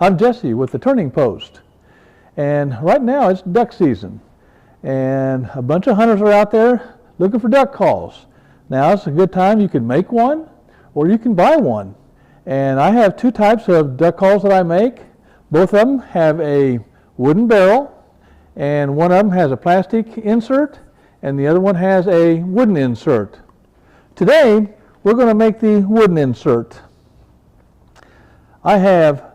I'm Jesse with the Turning Post, and right now it's duck season, and a bunch of hunters are out there looking for duck calls. Now it's a good time. You can make one or you can buy one, and I have two types of duck calls that I make. Both of them have a wooden barrel, and one of them has a plastic insert and the other one has a wooden insert. Today we're going to make the wooden insert. I have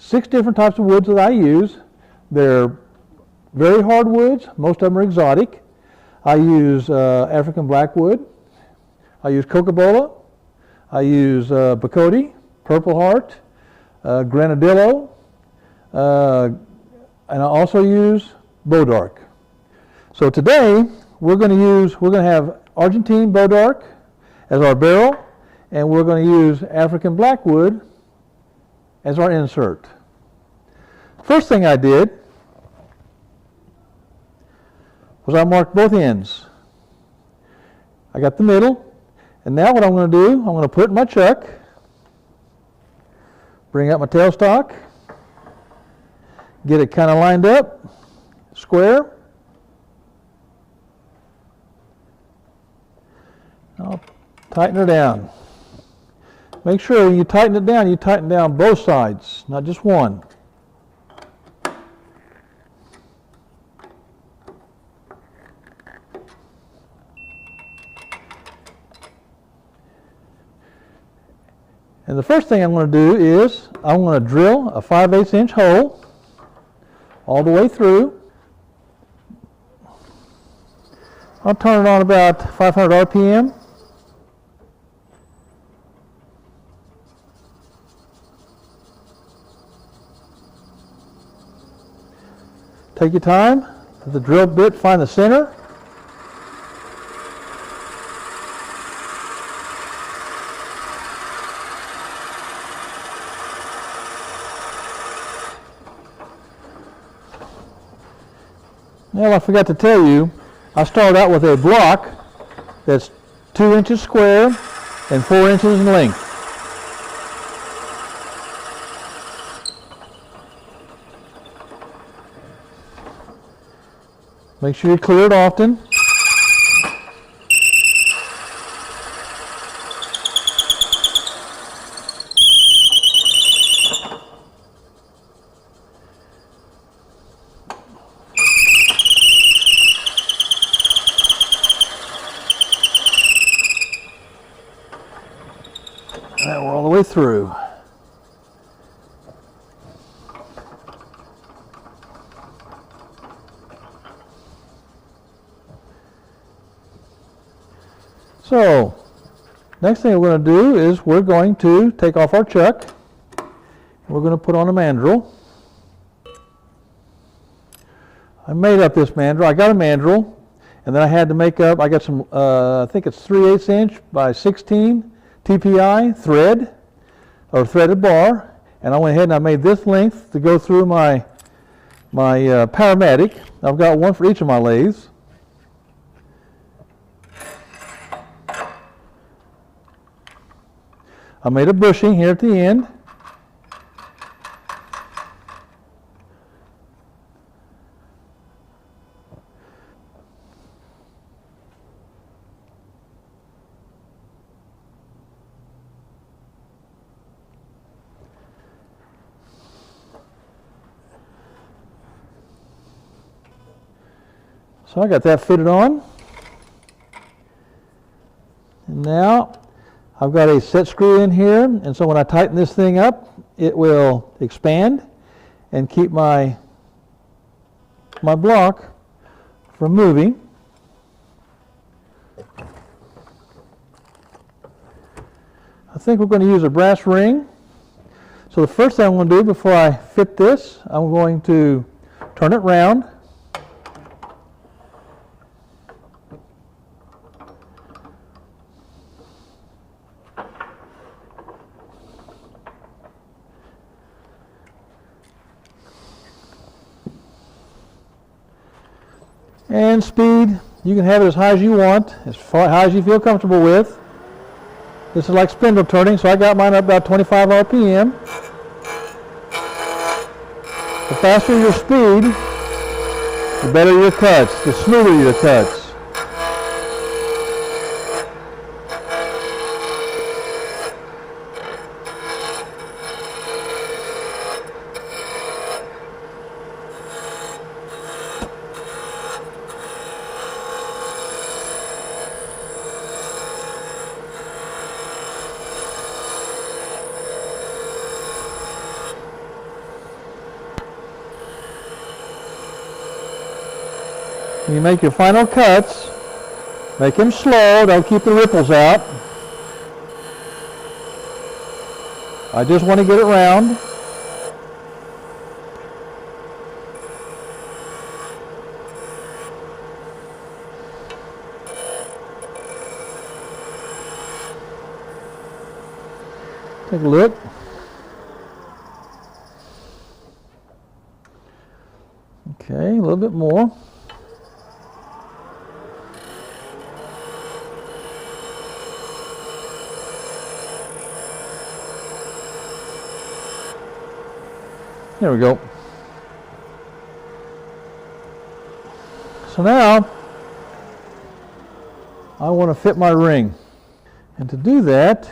6 different types of woods that I use. They're very hard woods. Most of them are exotic. I use African blackwood. I use cocobolo. I use Bacote, Purple Heart, Granadillo, and I also use Bodark. So today we're going to have Argentine Bodark as our barrel, and we're going to use African blackwood as our insert. First thing I did was I marked both ends. I got the middle, and now what I'm going to do, I'm going to put it in my chuck, bring out my tailstock, get it kind of lined up, square. I'll tighten her down. Make sure when you tighten down both sides, not just one. And the first thing I'm going to do is I'm going to drill a 5/8 inch hole all the way through. I'll turn it on about 500 RPM. Take your time, let the drill bit find the center. Well, I forgot to tell you, I started out with a block that's 2 inches square and 4 inches in length. Make sure you clear it often. Now we're all the way through. So, next thing we're going to do is we're going to take off our chuck. We're going to put on a mandrel. I made up this mandrel. I got a mandrel, and then I had to make up, I got some, I think it's 3/8 inch by 16 TPI thread, or threaded bar, and I went ahead and I made this length to go through my Powermatic. I've got one for each of my lathes. I made a bushing here at the end. So I got that fitted on. And now I've got a set screw in here, and so when I tighten this thing up, it will expand and keep my block from moving. I think we're going to use a brass ring. So the first thing I'm going to do before I fit this, I'm going to turn it round. And speed, you can have it as high as you want, as high as you feel comfortable with. This is like spindle turning, so I got mine up about 25 RPM. The faster your speed, the better your cuts, the smoother your cuts. When you make your final cuts, make them slow, don't keep the ripples out. I just want to get it round. Take a look. Okay, a little bit more. There we go. So now I want to fit my ring. And to do that,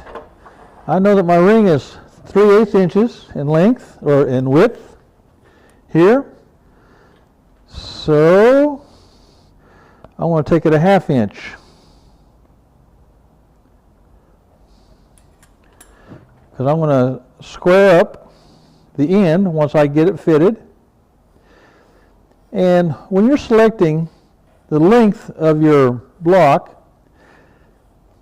I know that my ring is 3/8 inches in length or in width here. So I want to take it a 1/2 inch. Because I'm going to square up the end once I get it fitted. And when you're selecting the length of your block,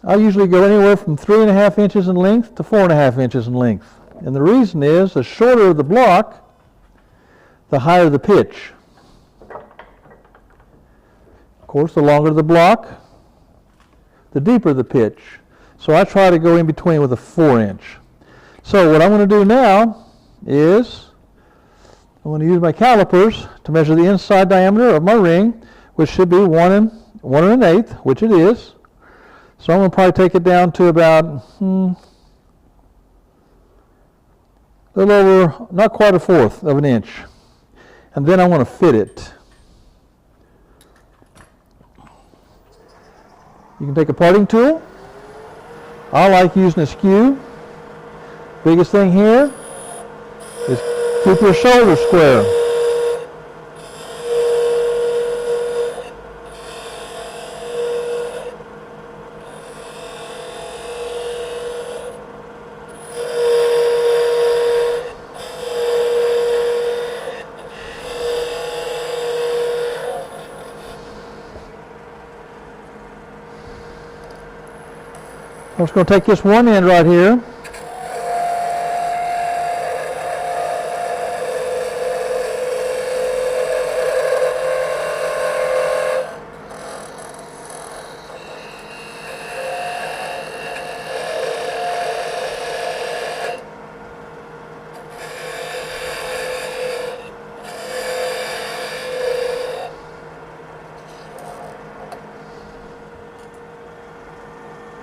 I usually go anywhere from 3.5 inches in length to 4.5 inches in length. And the reason is, the shorter the block, the higher the pitch. Of course, the longer the block, the deeper the pitch. So I try to go in between with a 4-inch. So what I'm going to do now is I'm going to use my calipers to measure the inside diameter of my ring, which should be 1 1/8, which it is. So I'm going to probably take it down to about a little over, not quite 1/4 of an inch. And then I want to fit it. You can take a parting tool. I like using a skew. Biggest thing here is keep your shoulders square. I'm just going to take this one end right here.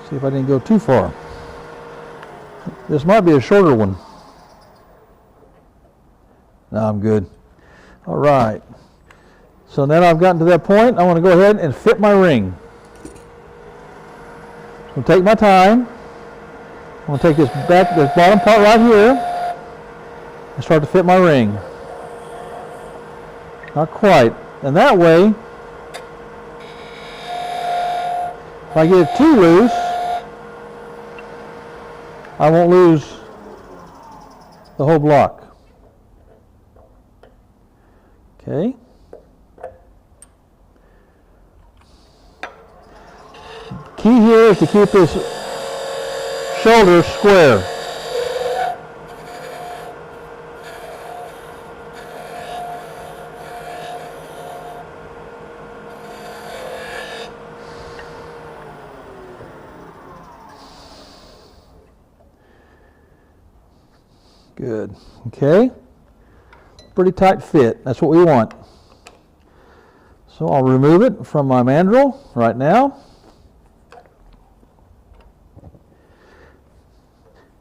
See if I didn't go too far. This might be a shorter one. No, I'm good. All right. So now I've gotten to that point, I want to go ahead and fit my ring. I'm going to take my time. I'm going to take this bottom part right here and start to fit my ring. Not quite. And that way, if I get it too loose, I won't lose the whole block. Okay. Key here is to keep this shoulder square. Good. Okay. Pretty tight fit. That's what we want. So I'll remove it from my mandrel right now.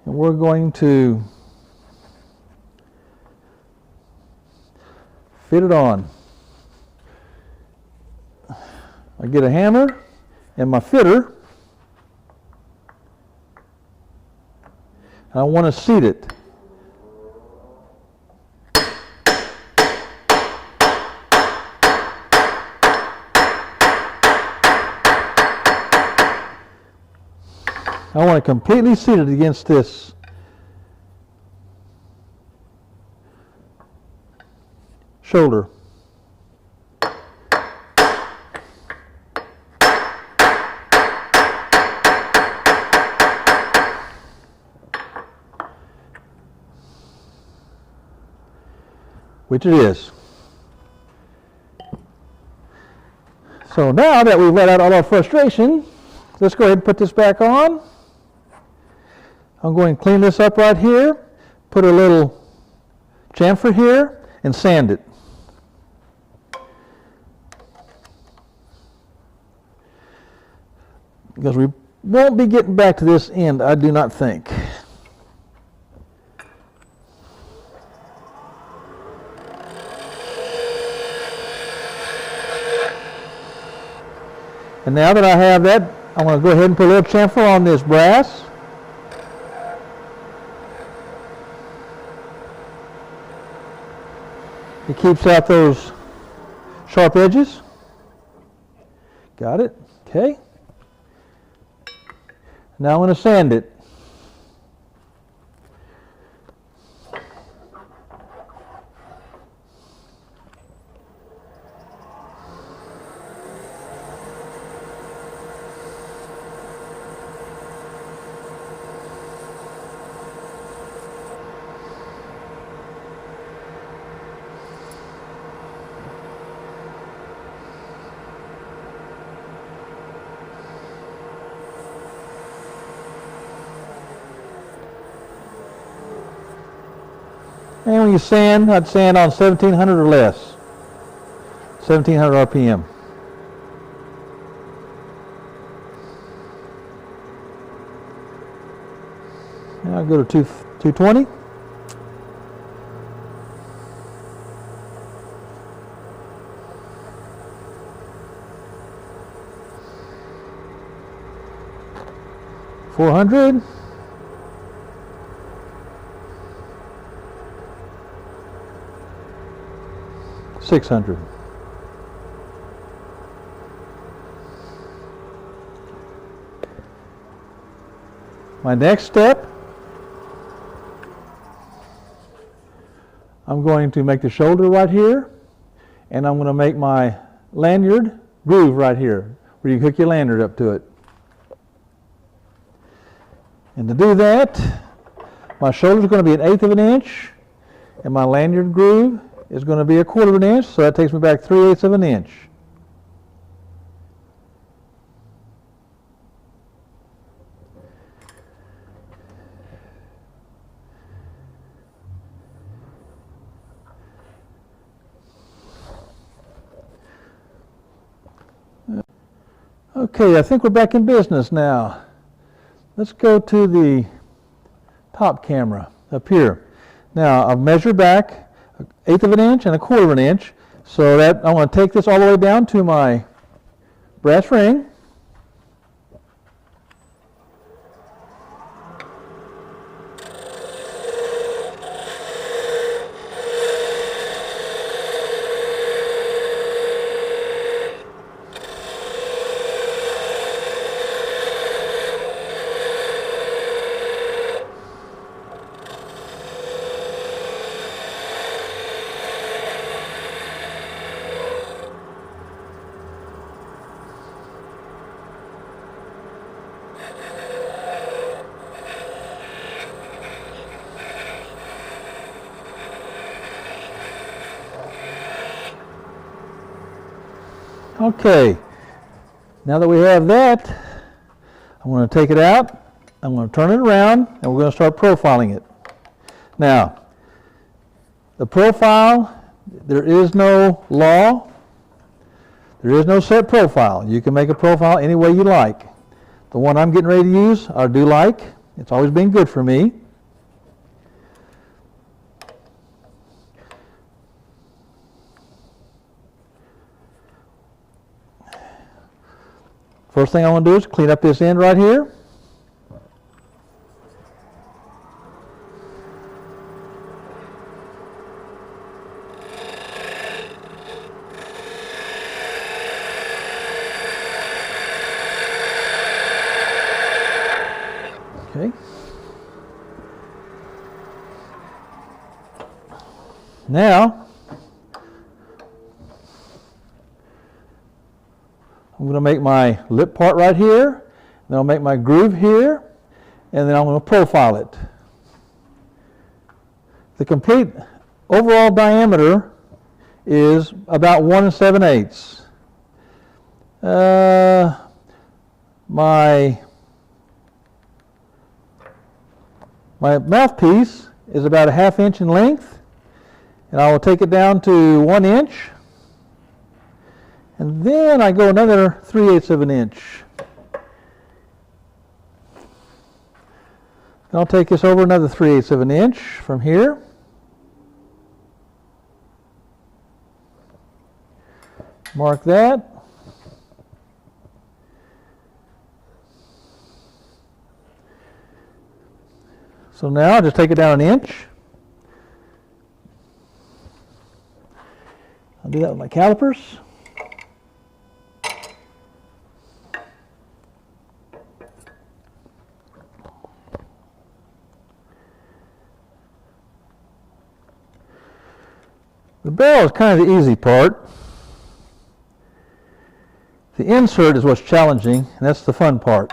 And we're going to fit it on. I get a hammer and my fitter, and I want to seat it. I want to completely seat it against this shoulder. Which it is. So now that we've let out all our frustration, let's go ahead and put this back on. I'm going to clean this up right here, put a little chamfer here, and sand it. Because we won't be getting back to this end, I do not think. And now that I have that, I'm going to go ahead and put a little chamfer on this brass. It keeps out those sharp edges. Got it? Okay. Now I'm going to sand it. And when you sand, I'd sand on 1700 or less. 1700 RPM. Now I'll go to 220. $400. 600. My next step, I'm going to make the shoulder right here, and I'm going to make my lanyard groove right here, where you hook your lanyard up to it. And to do that, my shoulder is going to be 1/8 of an inch, and my lanyard groove is going to be 1/4 of an inch, so that takes me back 3/8 of an inch. Okay, I think we're back in business now. Let's go to the top camera up here. Now I've measured back 1/8 of an inch and 1/4 of an inch, so that I want to take this all the way down to my brass ring. Okay, now that we have that, I'm going to take it out, I'm going to turn it around, and we're going to start profiling it. Now, the profile, there is no law, there is no set profile. You can make a profile any way you like. The one I'm getting ready to use, I do like. It's always been good for me. First thing I want to do is clean up this end right here. Okay. Now, I'm going to make my lip part right here, then I'll make my groove here, and then I'm going to profile it. The complete overall diameter is about 1 7/8. My mouthpiece is about 1/2 inch in length, and I will take it down to 1 inch, and then I go another 3/8 of an inch. Then I'll take this over another 3/8 of an inch from here. Mark that. So now I'll just take it down an inch. I'll do that with my calipers. The barrel is kind of the easy part. The insert is what's challenging, and that's the fun part.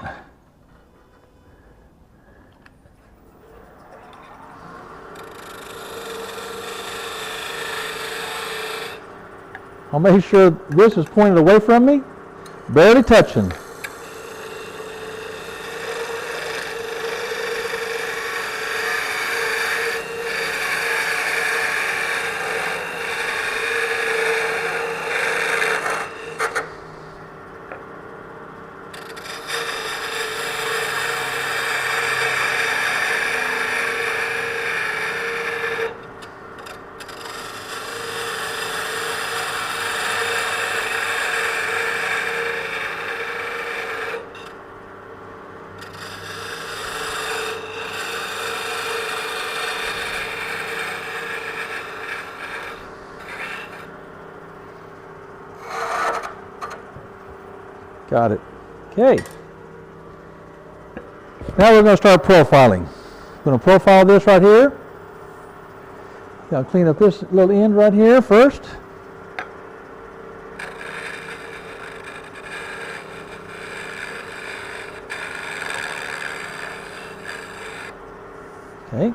I'll make sure this is pointed away from me, barely touching. Got it. Okay. Now we're going to start profiling. I'm going to profile this right here. I'll clean up this little end right here first. Okay.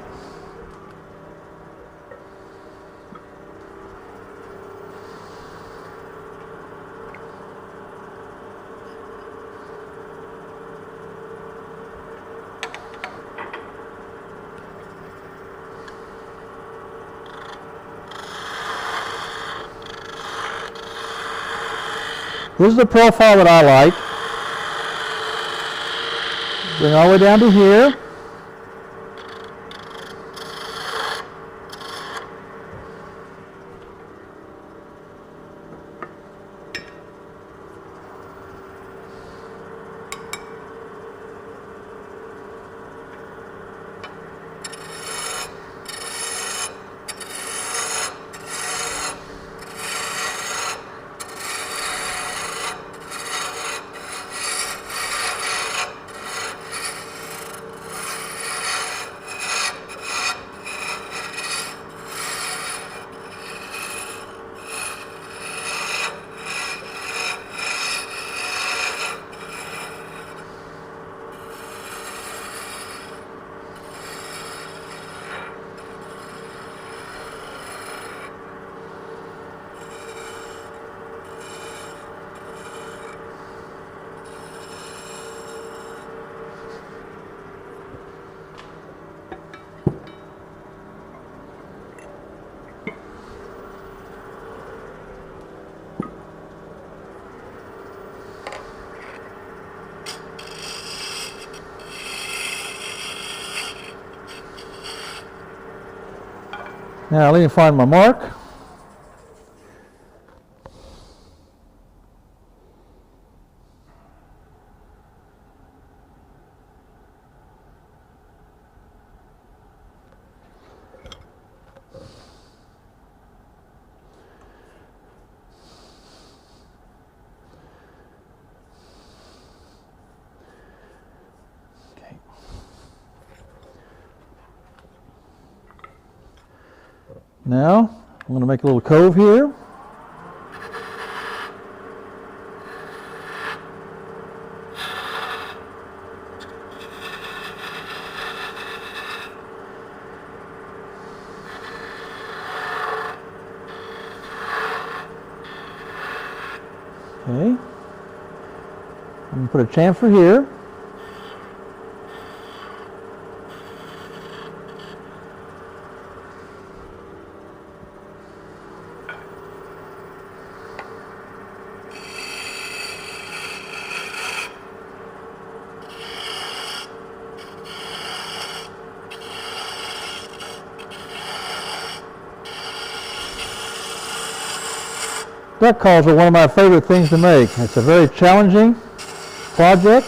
This is the profile that I like. Bring all the way down to here. Now let me find my mark. Now, I'm going to make a little cove here. Okay. I'm going to put a chamfer here. Duck calls are one of my favorite things to make. It's a very challenging project,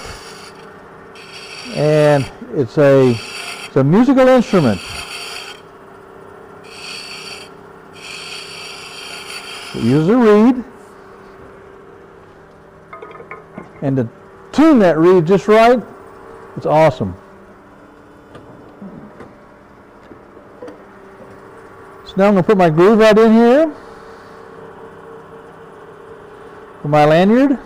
and it's a musical instrument. It uses a reed, and to tune that reed just right, it's awesome. So now I'm going to put my groove right in here for my lanyard.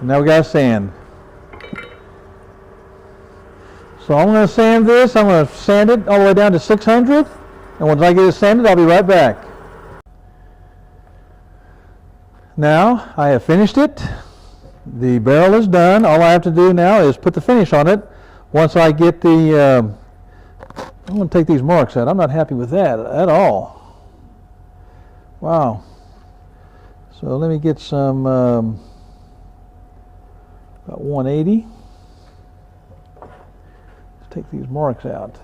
Now we got sand. So I'm going to sand this. I'm going to sand it all the way down to 600. And once I get it sanded, I'll be right back. Now I have finished it. The barrel is done. All I have to do now is put the finish on it. Once I get the, I'm going to take these marks out. I'm not happy with that at all. Wow. So let me get some, about 180. Let's take these marks out.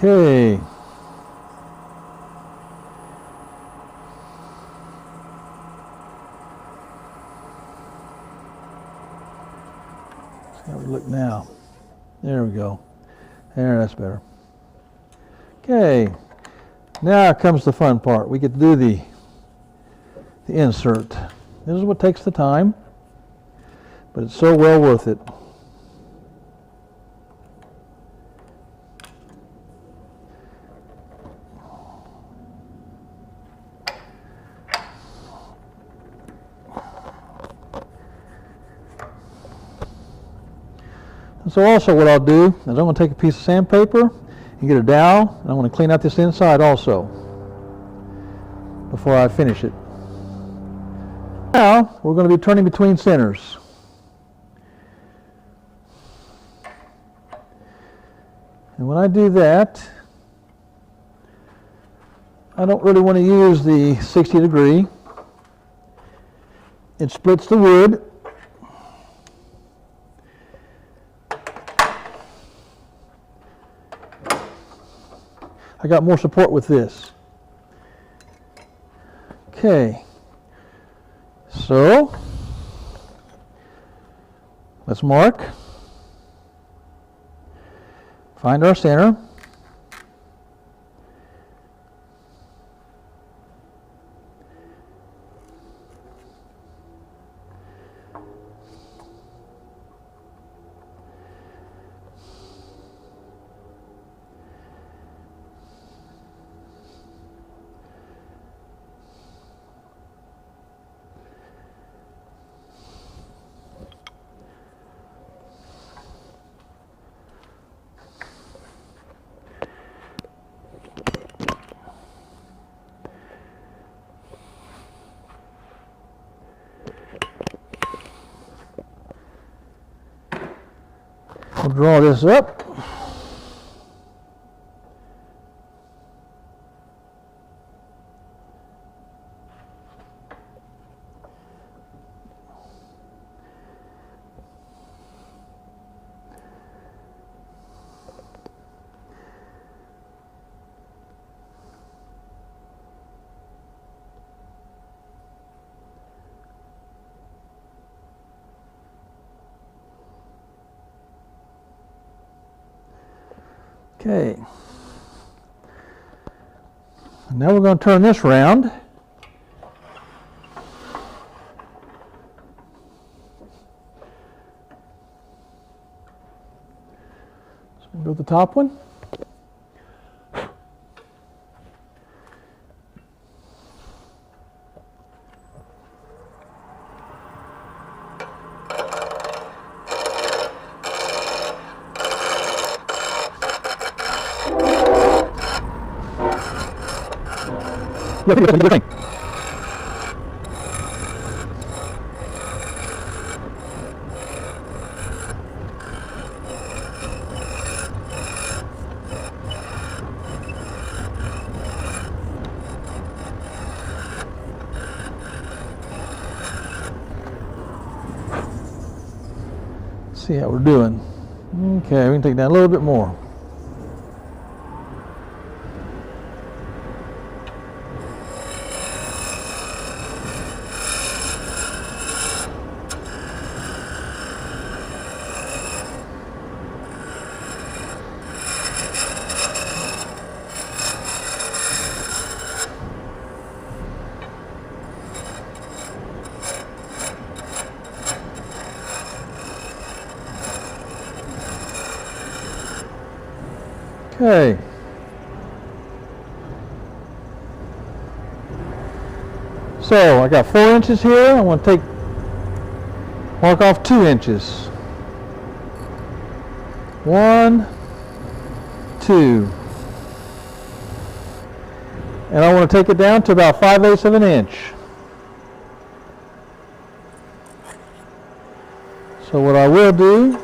Okay. How we look now. There we go. There, that's better. Okay. Now comes the fun part. We get to do the insert. This is what takes the time, but it's so well worth it. So also what I'll do is I'm going to take a piece of sandpaper and get a dowel, and I'm going to clean out this inside also before I finish it. Now we're going to be turning between centers. And when I do that, I don't really want to use the 60 degree. It splits the wood. I got more support with this. Okay, so let's mark, find our center. We'll draw this up. Okay. Now we're going to turn this around. So we'll go with the top one. Yeah, that's a good thing. See how we're doing. Okay, we can take down a little bit more. Okay. So I got 4 inches here. I want to mark off 2 inches. 1, 2. And I want to take it down to about 5/8 of an inch. So what I will do,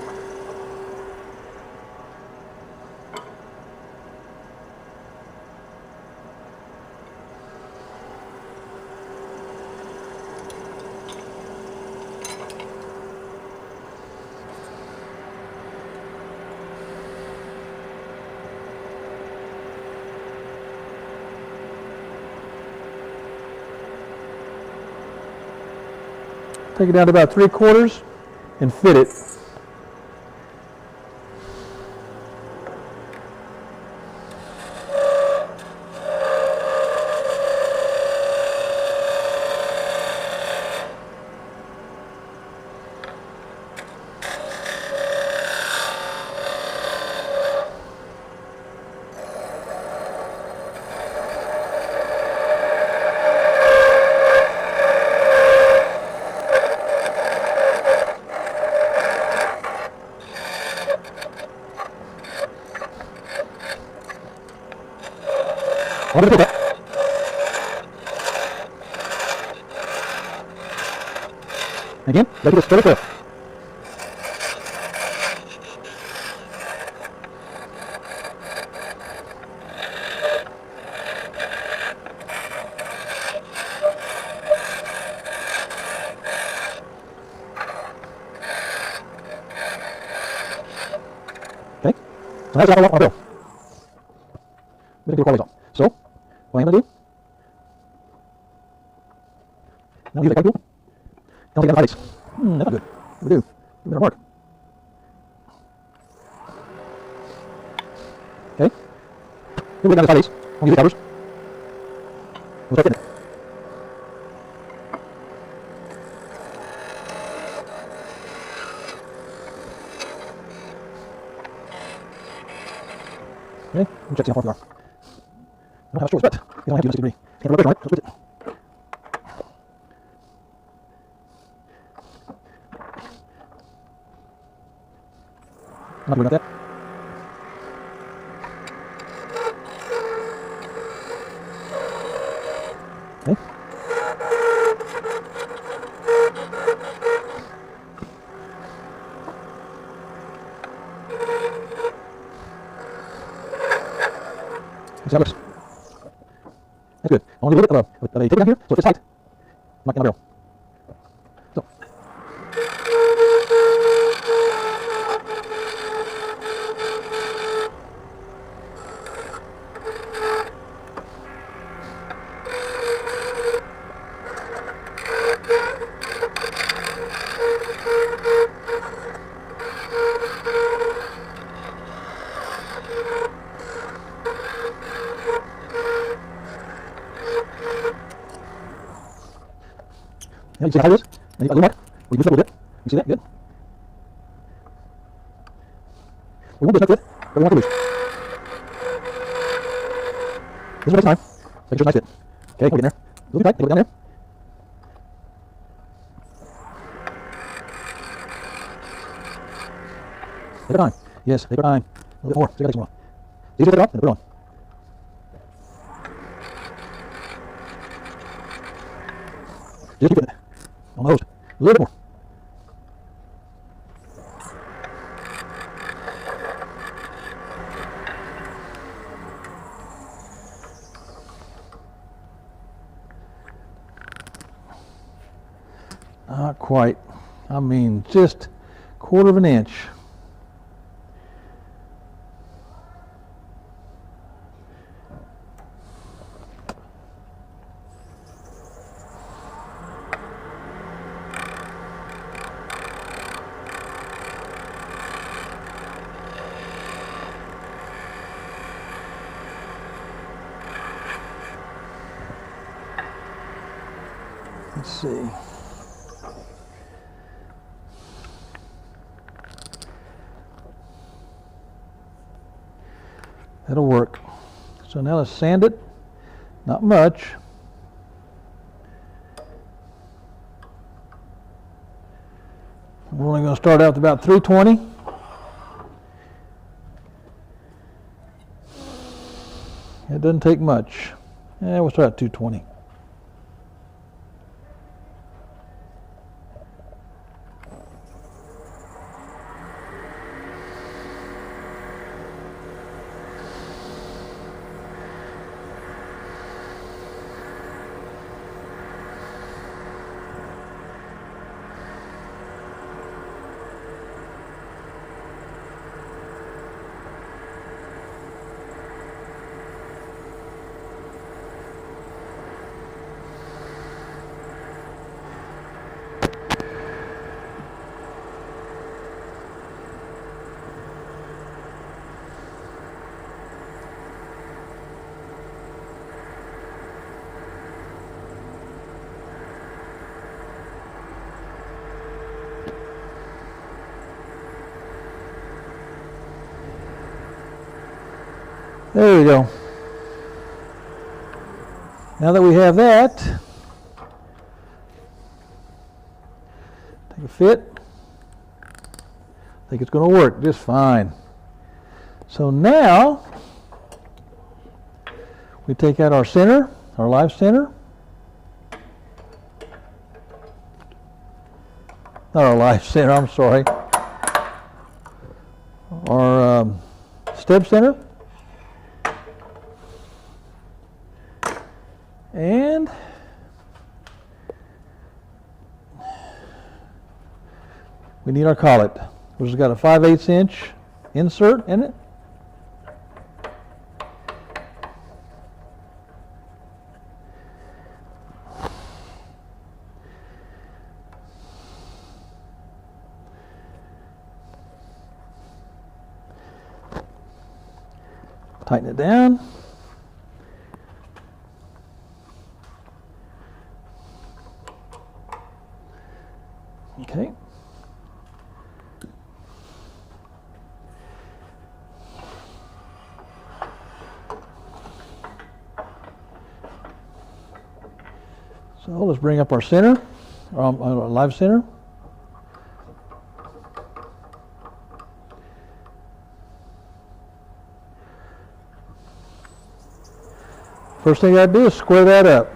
take it down to about 3/4 and fit it. Again, let it straight through. Okay, so that's all our bill. We're going to get the quality on. So, what I'm going to do, Now leave it quite cool. Don't take that face. That's not good. What do we do? We better mark. Okay. Here we got the 5/8. We'll use the covers. We'll start fitting it. Okay, we'll check see how far we are. I don't have a short split. You don't have to 60 degree. Can't rub it, right? So split it. I'm not worried about that. Okay. See how it looks. That's good. I want to do a little bit of a tape down here, so it's tight. Like in a barrel. So. Yeah, you see how it is? And you got a little mark. We move it a little bit. You see that? Good. We won't do as much with it, but we want to loose. This is the next time. Make sure it's a nice fit. Okay, hold it in there. A little bit tight. Take it down there. Take our time. Yes, take our time. A little bit more. So you got to take some more. Easy to take it off and put it on. Just keep fitting it. Almost. A little bit more. Not quite. I mean, just 1/4 of an inch. Let's see. That'll work. So now let's sand it. Not much. We're only going to start out with about 320. It doesn't take much. Yeah, we'll start at 220. There we go. Now that we have that, take a fit. I think it's going to work just fine. So now we take out our center, our live center. Not our live center, I'm sorry. Our step center. And we need our collet, which has got a 5/8 inch insert in it. Tighten it down. Okay. So let's bring up our center, our live center. First thing I gotta do is square that up.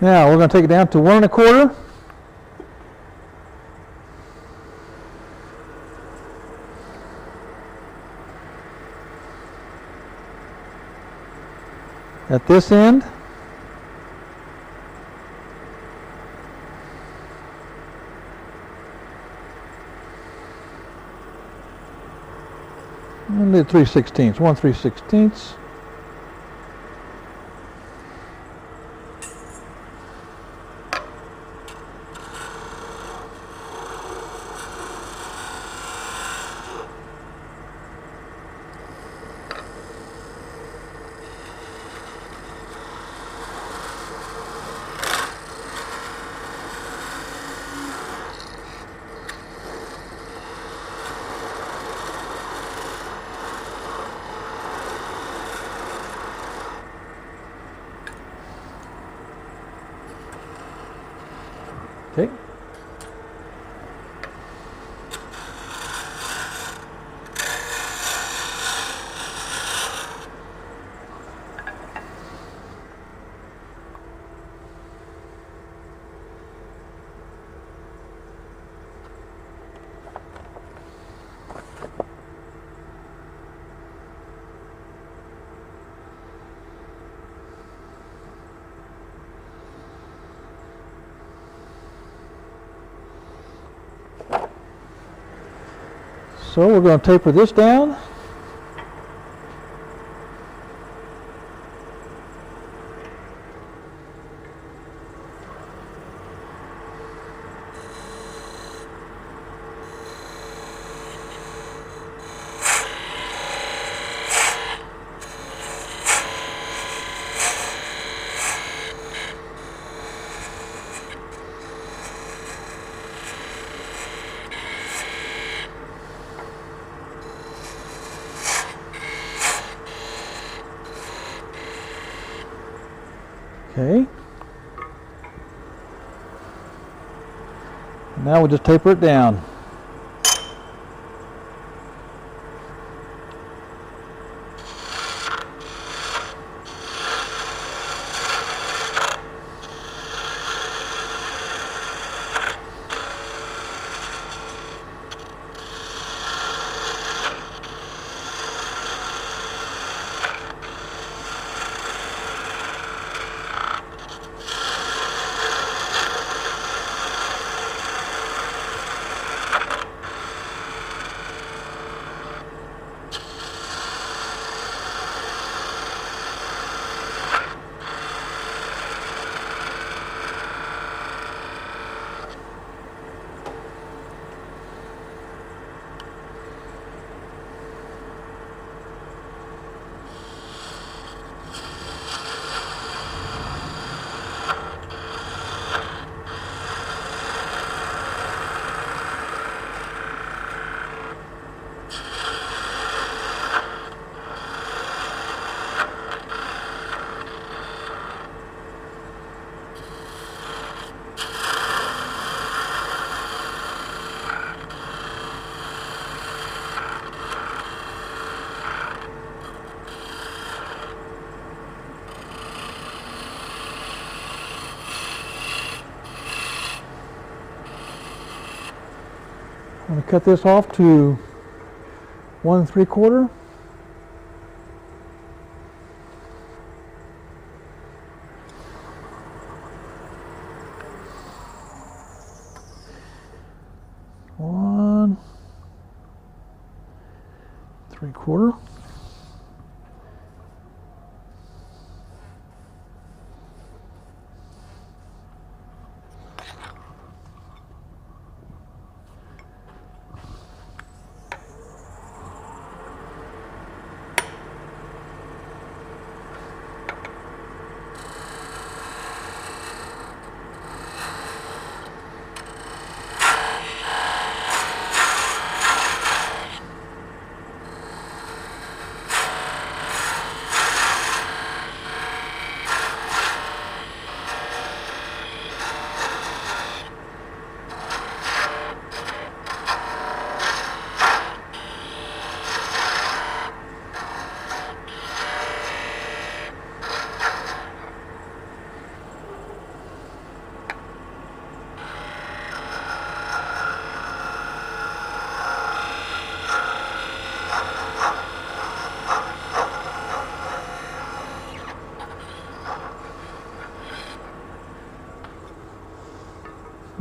Now we're going to take it down to 1 1/4. At this end. And do 3/16, 1 3/16. Okay. So we're going to taper this down. Okay. Now we'll just taper it down. I'm going to cut this off to 1 3/4. One 3/4.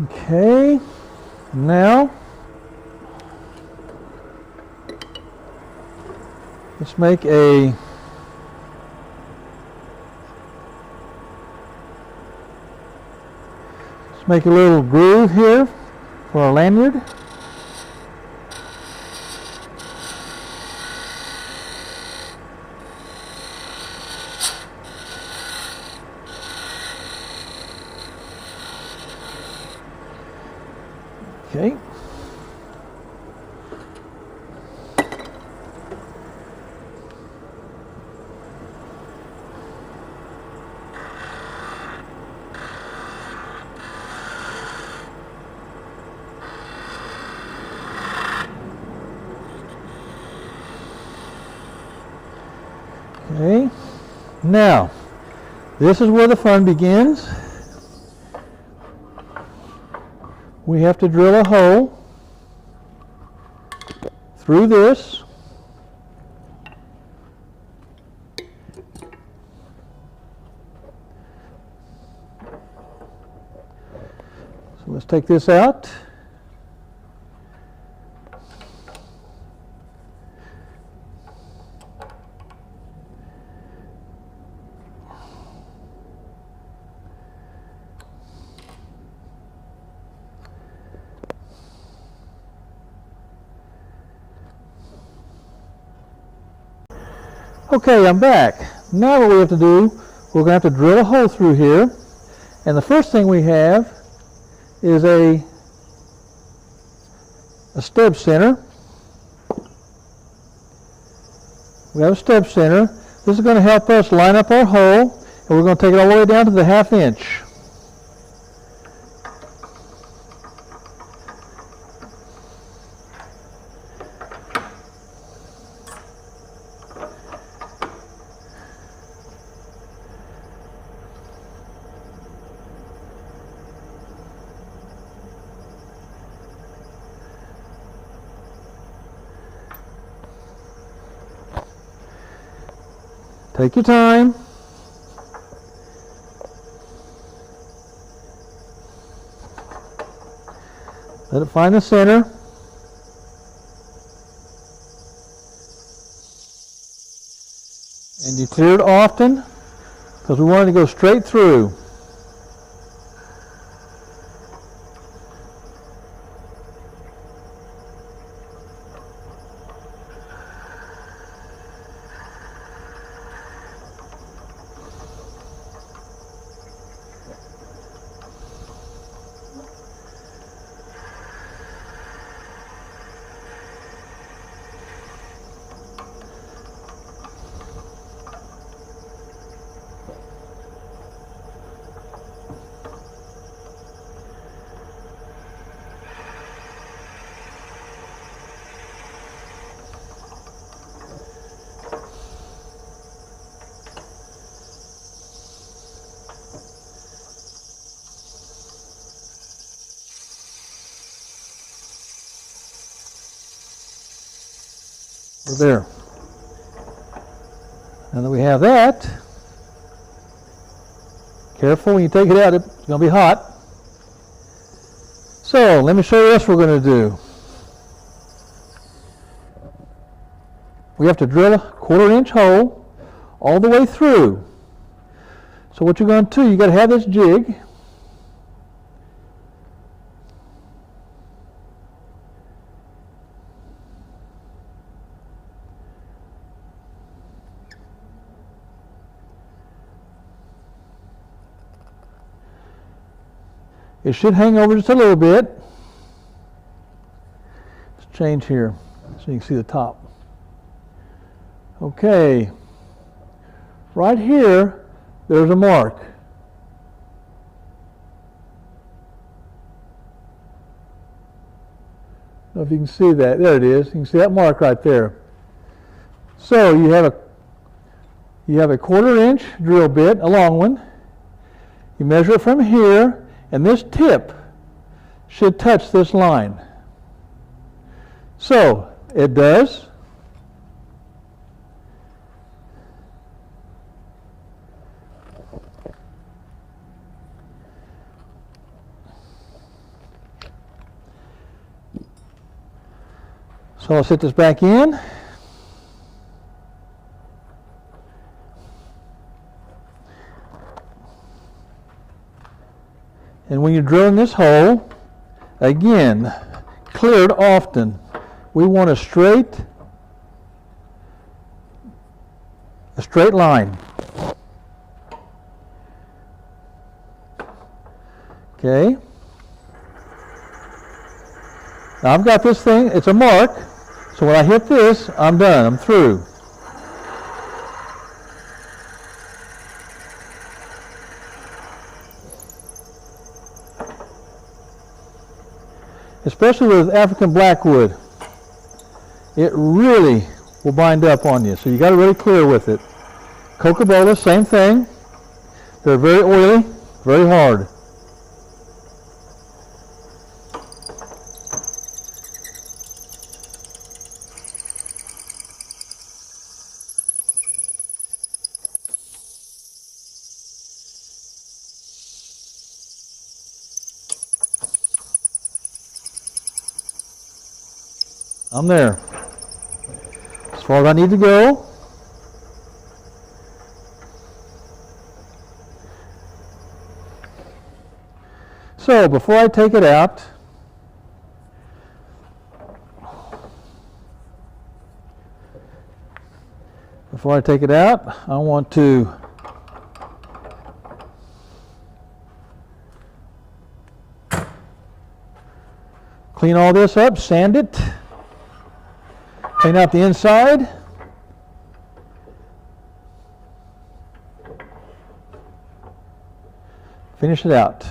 Okay, now let's make a little groove here for our lanyard. Okay. Okay. Now, this is where the fun begins. We have to drill a hole through this. So let's take this out. Okay, I'm back. Now what we have to do, we're going to have to drill a hole through here. And the first thing we have is a stub center. We have a stub center. This is going to help us line up our hole, and we're going to take it all the way down to the 1/2 inch. Take your time. Let it find the center. And you clear it often because we want it to go straight through. We're there. Now that we have that, careful when you take it out, it's going to be hot. So let me show you what we're going to do. We have to drill a 1/4 inch hole all the way through. So what you're going to do, you got to have this jig. It should hang over just a little bit. Let's change here so you can see the top. Okay. Right here, there's a mark. I don't know if you can see that. There it is. You can see that mark right there. So you have a 1/4 inch drill bit, a long one. You measure it from here, and this tip should touch this line. So it does. So I'll set this back in. And when you're drilling this hole, again, clear it often. We want a straight line. Okay. Now I've got this thing, it's a mark, so when I hit this, I'm done, I'm through. Especially with African blackwood, it really will bind up on you, so you got to really clear with it. Coca-Cola, same thing. They're very oily, very hard. I'm there. As far as I need to go. So before I take it out, I want to clean all this up, sand it. Clean out the inside. Finish it out.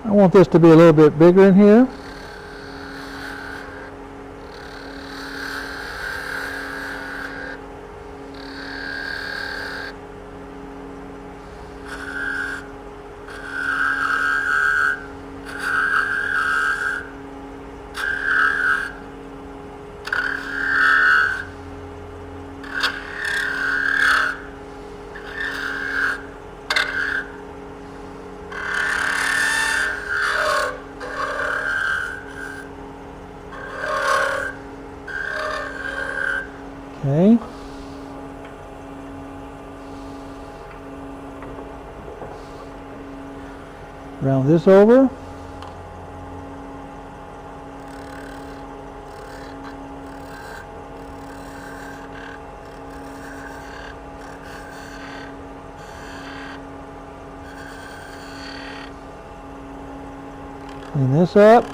I want this to be a little bit bigger in here. Okay. Round this over. Clean this up.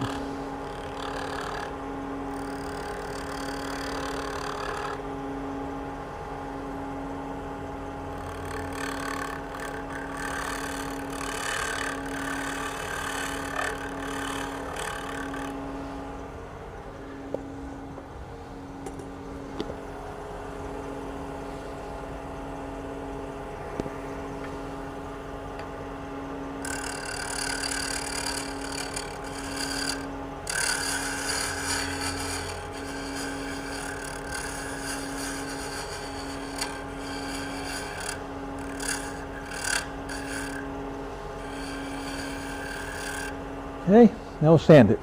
Okay, now we'll sand it.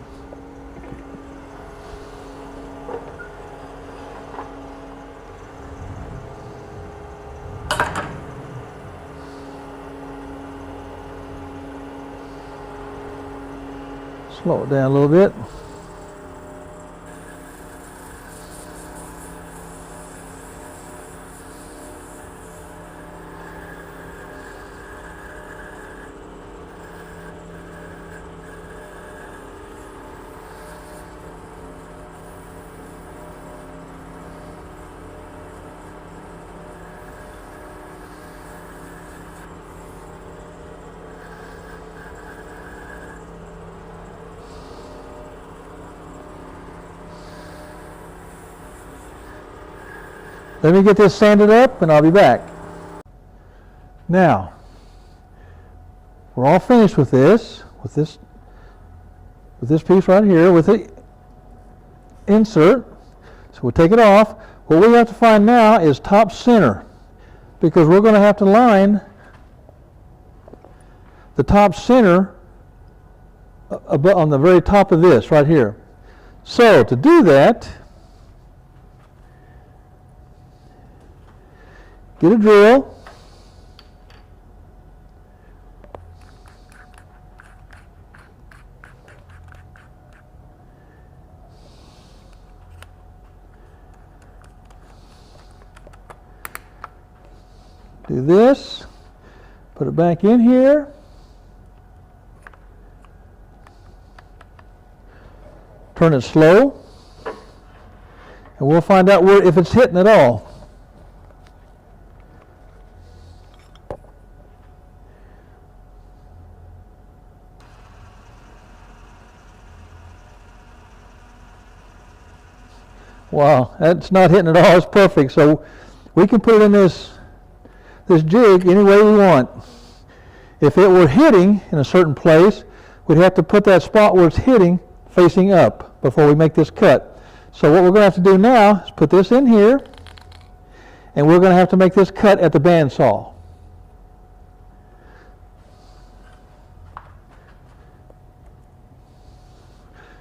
Slow it down a little bit. Let me get this sanded up and I'll be back. Now, we're all finished with this piece right here with the insert. So we'll take it off. What we have to find now is top center, because we're going to have to line the top center on the very top of this right here. So to do that, get a drill. Do this, put it back in here. Turn it slow, and we'll find out if it's hitting at all. Wow, that's not hitting at all. It's perfect. So we can put it in this jig any way we want. If it were hitting in a certain place, we'd have to put that spot where it's hitting facing up before we make this cut. So what we're going to have to do now is put this in here, and we're going to have to make this cut at the bandsaw.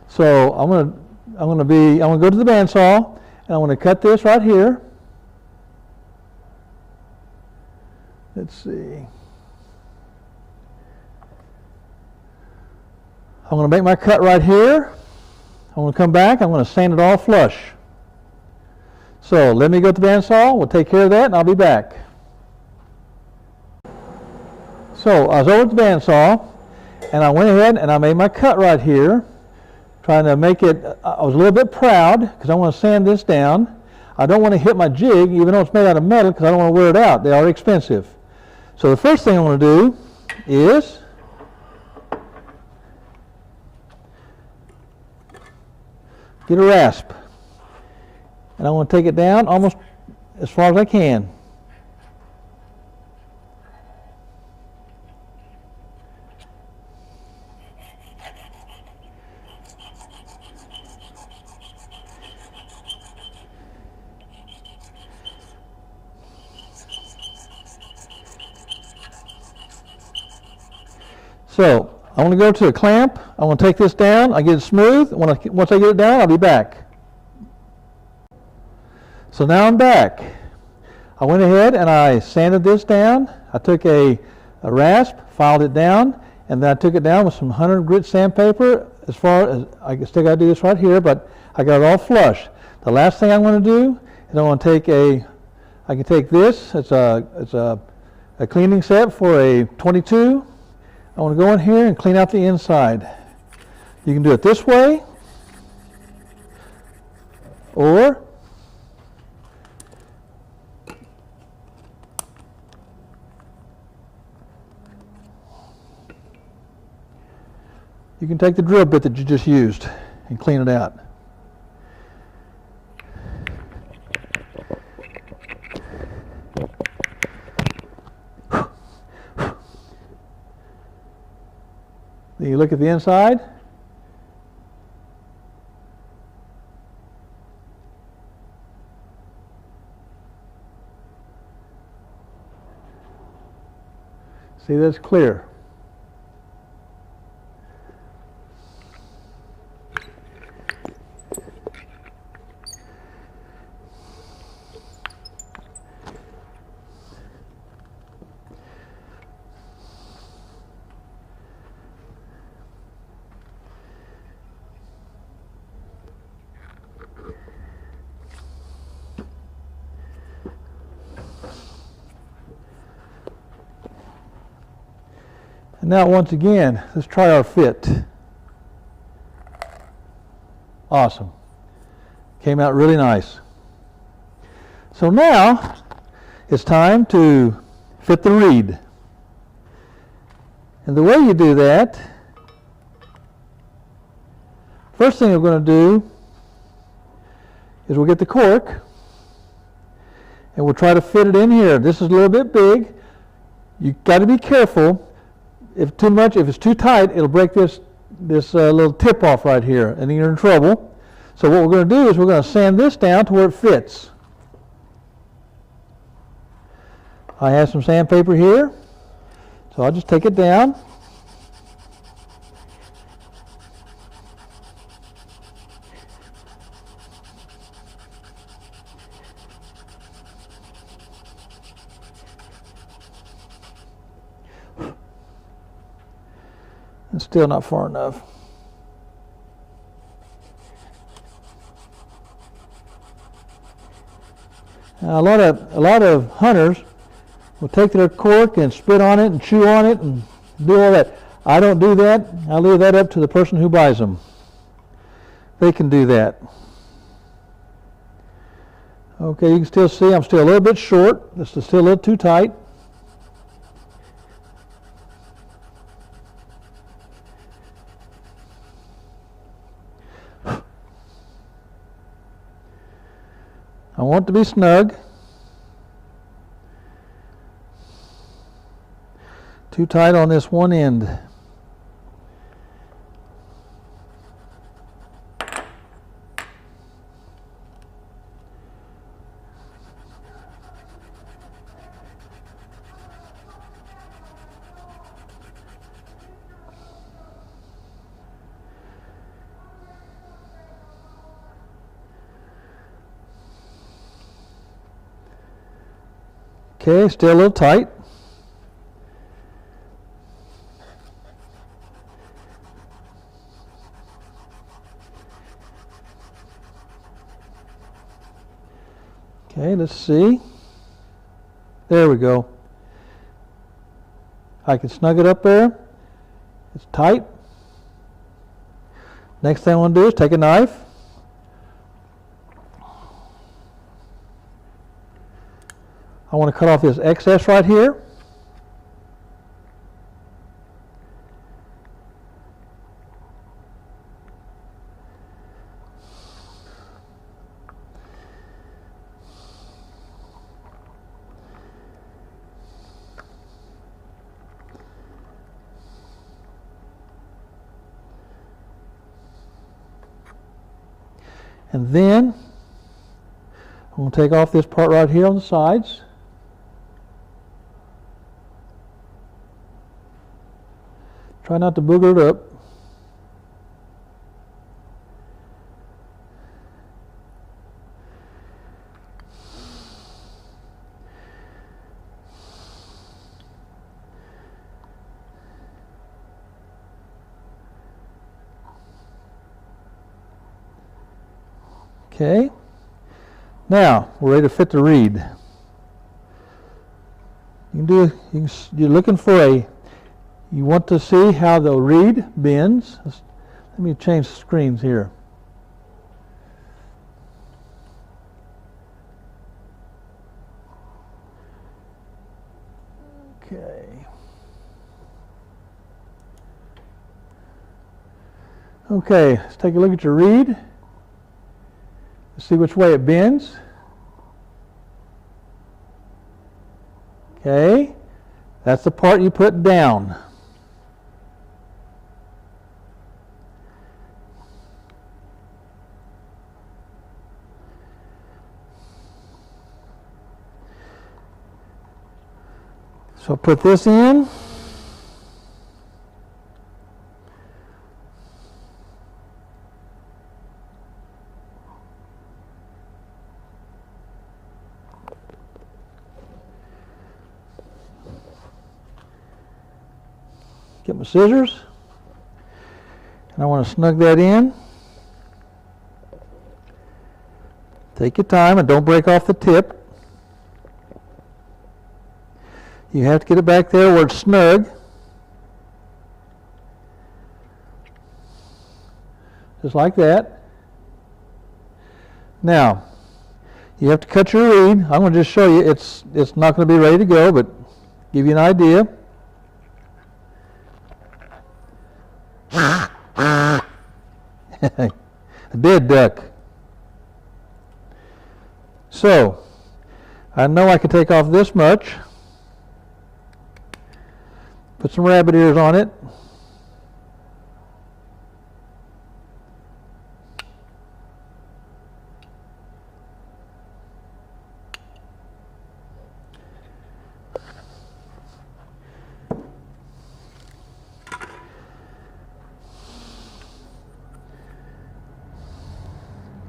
So I'm going to go to the bandsaw, and I'm going to cut this right here. Let's see. I'm going to make my cut right here. I'm going to come back. I'm going to sand it all flush. So let me go to the bandsaw. We'll take care of that, and I'll be back. So I was over at the bandsaw, and I went ahead and I made my cut right here, trying to make it. I was a little bit proud because I want to sand this down. I don't want to hit my jig, even though it's made out of metal, because I don't want to wear it out. They are expensive. So the first thing I want to do is get a rasp, and I want to take it down almost as far as I can. So I want to go to a clamp. I want to take this down. I get it smooth. Once I get it down, I'll be back. So now I'm back. I went ahead and I sanded this down. I took a rasp, filed it down, and then I took it down with some 100 grit sandpaper. As far as I still got to do this right here, but I got it all flush. The last thing I'm going to do is I want to take I can take this. It's a cleaning set for a 22. I want to go in here and clean out the inside. You can do it this way, or you can take the drill bit that you just used and clean it out. Then you look at the inside. See, that's clear. Now once again, let's try our fit. Awesome. Came out really nice. So now it's time to fit the reed. And the way you do that, first thing we're going to do is we'll get the cork and we'll try to fit it in here. This is a little bit big. You've got to be careful. If it's too tight, it'll break this little tip off right here, and then you're in trouble. So what we're going to do is we're going to sand this down to where it fits. I have some sandpaper here, so I'll just take it down. It's still not far enough. Now, a lot of hunters will take their cork and spit on it and chew on it and do all that. I don't do that. I leave that up to the person who buys them. They can do that. Okay, you can still see I'm still a little bit short. This is still a little too tight. I want it to be snug. Too tight on this one end. Okay, still a little tight. Okay, let's see. There we go. I can snug it up there. It's tight. Next thing I want to do is take a knife. I want to cut off this excess right here. And then I'm going to take off this part right here on the sides. Try not to booger it up. Okay. Now we're ready to fit the reed. You're looking for you want to see how the reed bends. Let me change screens here. Okay. Okay, let's take a look at your reed. Let's see which way it bends. Okay, that's the part you put down. So put this in. Get my scissors, and I want to snug that in. Take your time and don't break off the tip. You have to get it back there where it's snug. just like that. Now, you have to cut your reed. I'm going to just show you. It's not going to be ready to go, but give you an idea. A dead duck. So, I know I can take off this much. Put some rabbit ears on it.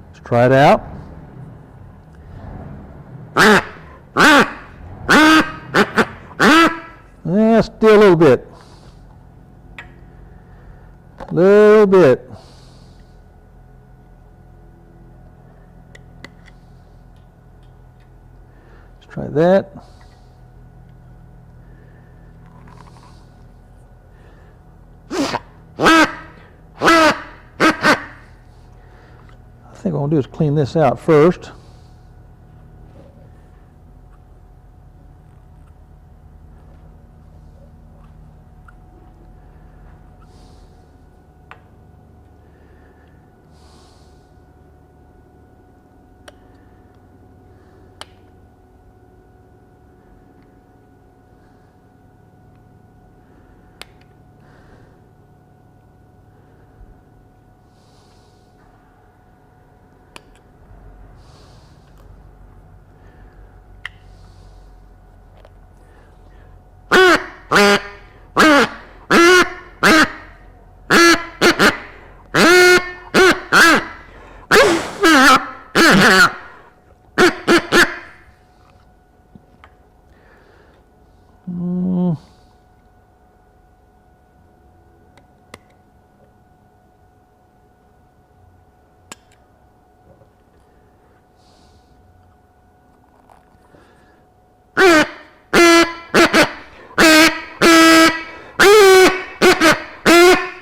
Let's try it out. Yeah, still a little bit. Little bit. Let's try that. I think what I'll do is clean this out first.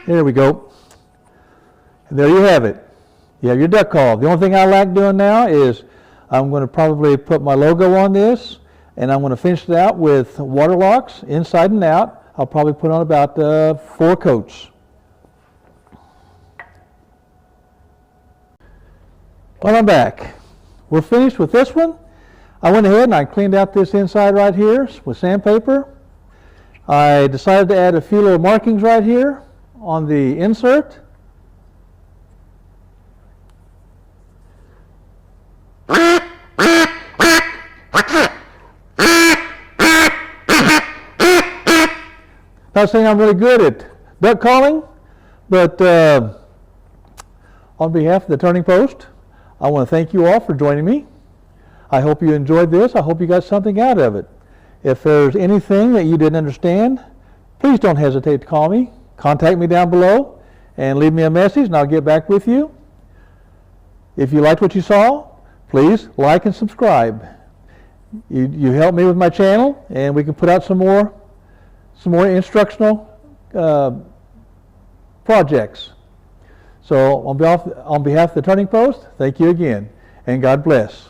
There we go. And there you have it. You have your duck call. The only thing I like doing now is I'm going to probably put my logo on this, and I'm going to finish it out with water locks inside and out. I'll probably put on about 4 coats. Well, I'm back. We're finished with this one. I went ahead and I cleaned out this inside right here with sandpaper. I decided to add a few little markings right here on the insert. Not saying I'm really good at duck calling, but on behalf of the Turning Post, I want to thank you all for joining me. I hope you enjoyed this. I hope you got something out of it. If there's anything that you didn't understand, please don't hesitate to call me. Contact me down below and leave me a message, and I'll get back with you. If you liked what you saw, please like and subscribe. You help me with my channel, and we can put out some more instructional projects. So on behalf of the Turning Post, thank you again, and God bless.